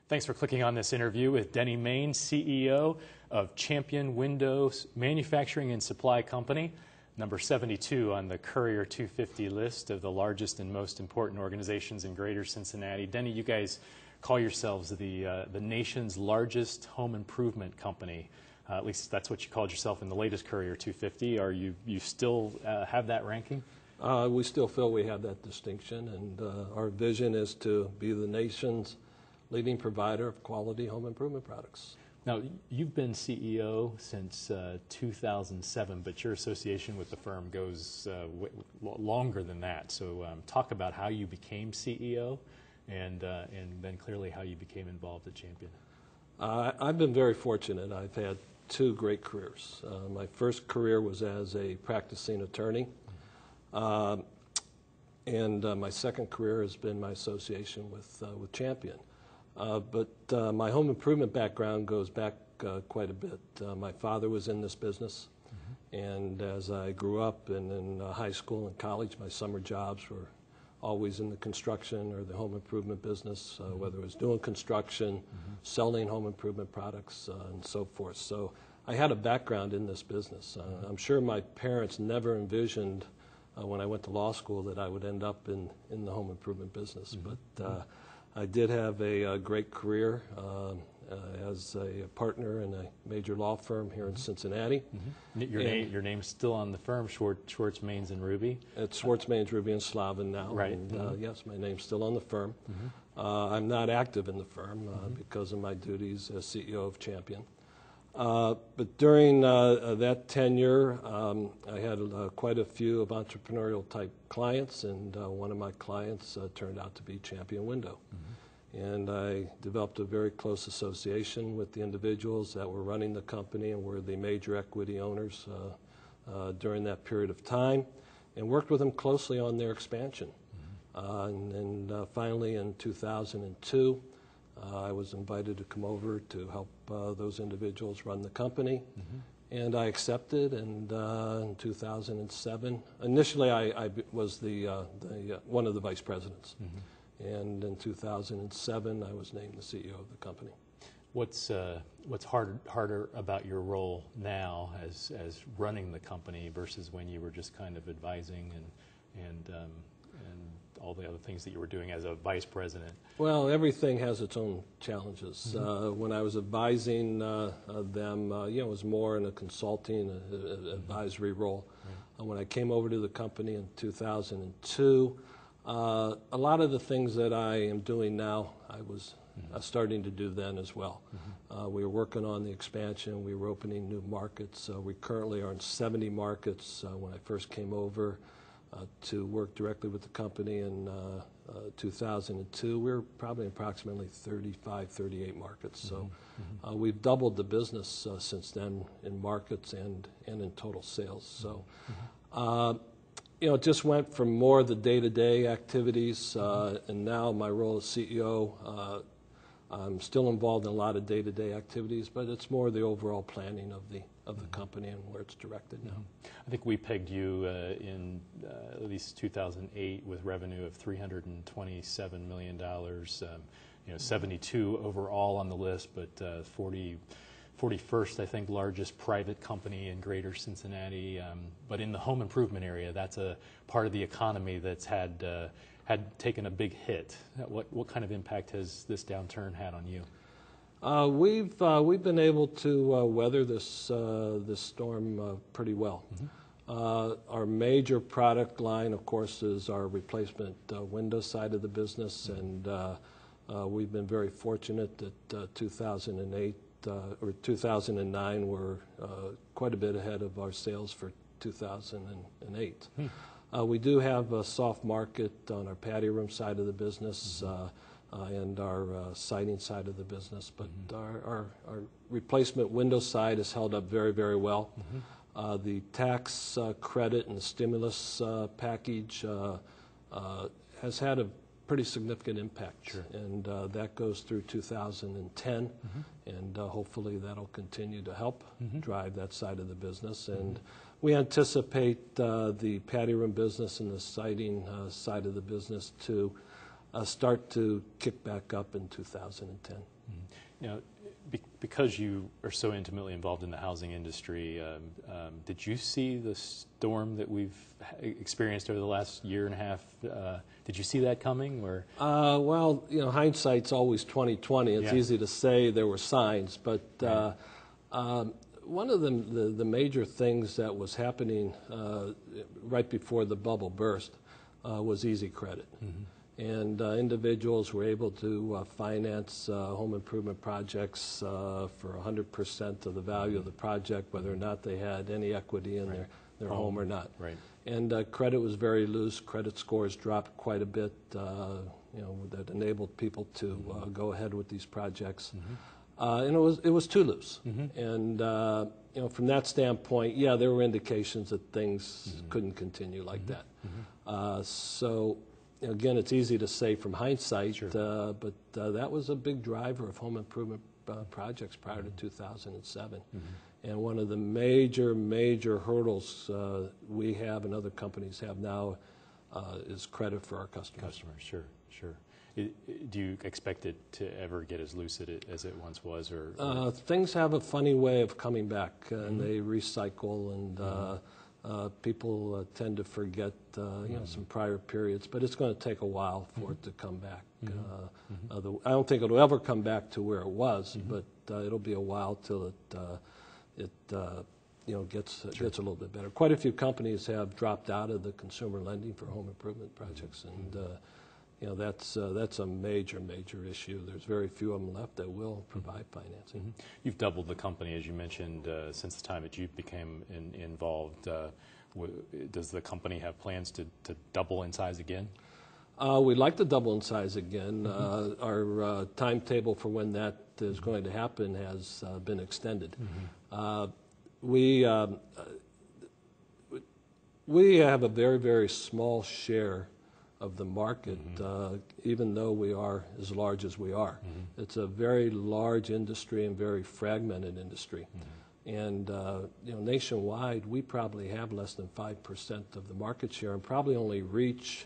Thanks for clicking on this interview with Denny Main, CEO of Champion Windows Manufacturing and Supply Company, number 72 on the Courier 250 list of the largest and most important organizations in greater Cincinnati. Denny, you guys call yourselves the nation's largest home improvement company. At least that's what you called yourself in the latest Courier 250. Are you still have that ranking? We still feel we have that distinction, and our vision is to be the nation's leading provider of quality home improvement products. Now, you've been CEO since 2007, but your association with the firm goes longer than that. So talk about how you became CEO and then clearly how you became involved at Champion. I've been very fortunate. I've had two great careers. My first career was as a practicing attorney, and my second career has been my association with Champion. But my home improvement background goes back quite a bit. My father was in this business, and as I grew up and in high school and college, my summer jobs were always in the construction or the home improvement business, whether it was doing construction, selling home improvement products, and so forth. So I had a background in this business. I'm sure my parents never envisioned when I went to law school that I would end up in the home improvement business. But I did have a great career as a partner in a major law firm here in Cincinnati. Your name's still on the firm, Schwartz, Mains, and Ruby? It's Schwartz, Mains, Ruby, and Slavin now. Right. And, yes, my name's still on the firm. I'm not active in the firm because of my duties as CEO of Champion. But during that tenure, I had quite a few of entrepreneurial type clients, and one of my clients turned out to be Champion Window. And I developed a very close association with the individuals that were running the company and were the major equity owners during that period of time, and worked with them closely on their expansion. And finally in 2002, I was invited to come over to help those individuals run the company, and I accepted. And in 2007, initially I was one of the vice presidents, and in 2007 I was named the CEO of the company. What's harder about your role now as running the company versus when you were just kind of advising and all the other things that you were doing as a vice president? Well, everything has its own challenges. When I was advising them, it was more in a consulting, advisory role. When I came over to the company in 2002, a lot of the things that I am doing now, I was starting to do then as well. We were working on the expansion. We were opening new markets. We currently are in 70 markets. When I first came over to work directly with the company in 2002, we were probably approximately 35, 38 markets. So we've doubled the business since then in markets and in total sales. So it just went from more of the day-to-day activities, and now my role as CEO, I'm still involved in a lot of day-to-day activities, but it's more the overall planning of the company and where it's directed now. I think we pegged you in at least 2008 with revenue of $327 million, 72 overall on the list, but 41st, I think, largest private company in greater Cincinnati. But in the home improvement area, that's a part of the economy that's had taken a big hit. What kind of impact has this downturn had on you? We've been able to weather this storm pretty well. Our major product line, of course, is our replacement window side of the business, and we've been very fortunate that 2008 or 2009 were quite a bit ahead of our sales for 2008. We do have a soft market on our patio room side of the business and our siding side of the business, but our replacement window side has held up very, very well. The tax credit and the stimulus package has had a pretty significant impact, and that goes through 2010, and hopefully that'll continue to help drive that side of the business. And we anticipate the patio room business and the siding side of the business to start to kick back up in 2010. Now, because you are so intimately involved in the housing industry, did you see the storm that we've experienced over the last year and a half? Did you see that coming, or? Well, hindsight's always 20/20. It's easy to say there were signs, but one of the major things that was happening right before the bubble burst was easy credit. And individuals were able to finance home improvement projects for 100% of the value of the project, whether or not they had any equity in their home or not. And credit was very loose. Credit scores dropped quite a bit, that enabled people to go ahead with these projects. And it was too loose. And from that standpoint, there were indications that things couldn't continue like that. So. Again, it's easy to say from hindsight, but that was a big driver of home improvement projects prior to 2007. And one of the major hurdles we have and other companies have now is credit for our customers. Sure. Do you expect it to ever get as loose as it once was? Or? Things have a funny way of coming back, and they recycle, and people tend to forget some prior periods, but it's going to take a while for it to come back. I don't think it'll ever come back to where it was, but it'll be a while till it gets a little bit better. Quite a few companies have dropped out of the consumer lending for home improvement projects, and that's a major issue. There's very few of them left that will provide financing. You've doubled the company, as you mentioned, since the time that you became involved. Does the company have plans to double in size again? We'd like to double in size again. Our timetable for when that is going to happen has been extended. We have a very small share of the market, even though we are as large as we are. It's a very large industry and very fragmented industry. And nationwide, we probably have less than 5% of the market share and probably only reach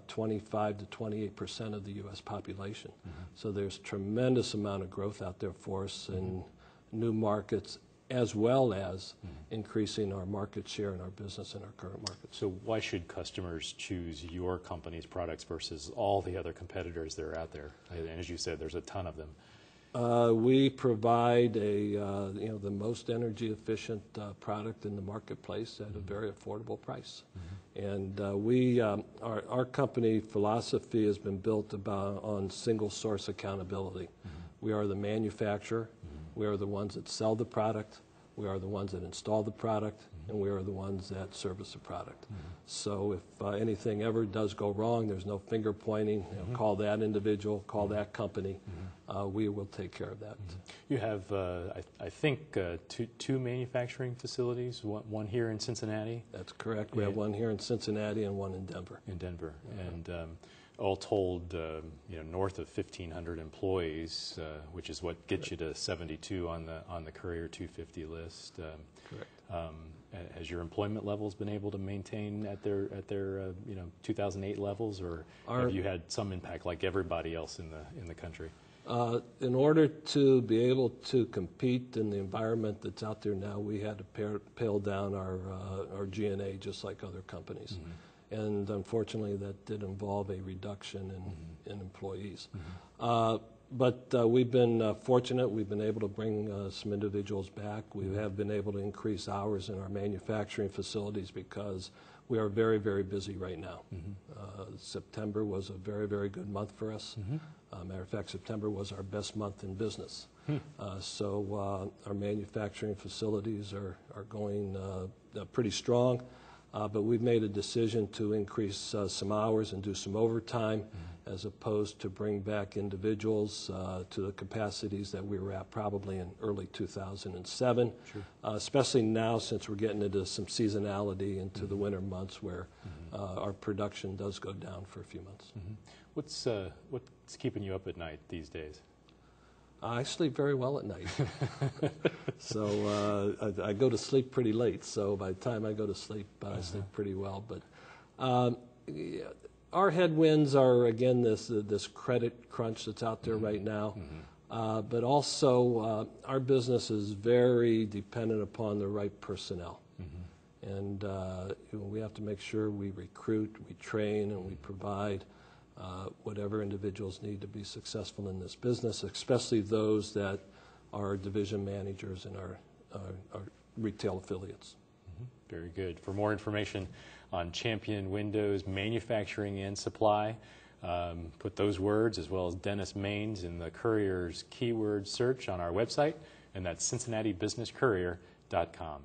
25 to 28% of the U.S. population. So there's tremendous amount of growth out there for us in new markets, as well as increasing our market share in our business in our current markets. So why should customers choose your company's products versus all the other competitors that are out there? And as you said, there's a ton of them. We provide the most energy efficient product in the marketplace at a very affordable price. And our company philosophy has been built on single source accountability. We are the manufacturer. We are the ones that sell the product, we are the ones that install the product, and we are the ones that service the product. So if anything ever does go wrong, there's no finger pointing, call that individual, call that company, we will take care of that. You have, I think, two manufacturing facilities, one here in Cincinnati? That's correct. We have one here in Cincinnati and one in Denver. And all told, north of 1,500 employees, which is what gets you to 72 on the Courier 250 list. Correct. Has your employment levels been able to maintain at their 2008 levels, or have you had some impact like everybody else in the country? In order to be able to compete in the environment that's out there now, we had to pare down our G&A just like other companies. And unfortunately, that did involve a reduction in employees. But we've been fortunate. We've been able to bring some individuals back. We have been able to increase hours in our manufacturing facilities because we are very busy right now. September was a very good month for us. Matter of fact, September was our best month in business. So our manufacturing facilities are going pretty strong. But we've made a decision to increase some hours and do some overtime as opposed to bring back individuals to the capacities that we were at probably in early 2007, especially now since we're getting into some seasonality into the winter months where our production does go down for a few months. What's keeping you up at night these days? I sleep very well at night. So I go to sleep pretty late. So by the time I go to sleep, I sleep pretty well. But Our headwinds are, again, this credit crunch that's out there right now. But also, our business is very dependent upon the right personnel. And we have to make sure we recruit, we train, and we provide whatever individuals need to be successful in this business, especially those that are division managers in our retail affiliates. Very good. For more information on Champion Windows manufacturing and supply, put those words as well as Dennis Maines in the Courier's keyword search on our website, and that's CincinnatiBusinessCourier.com.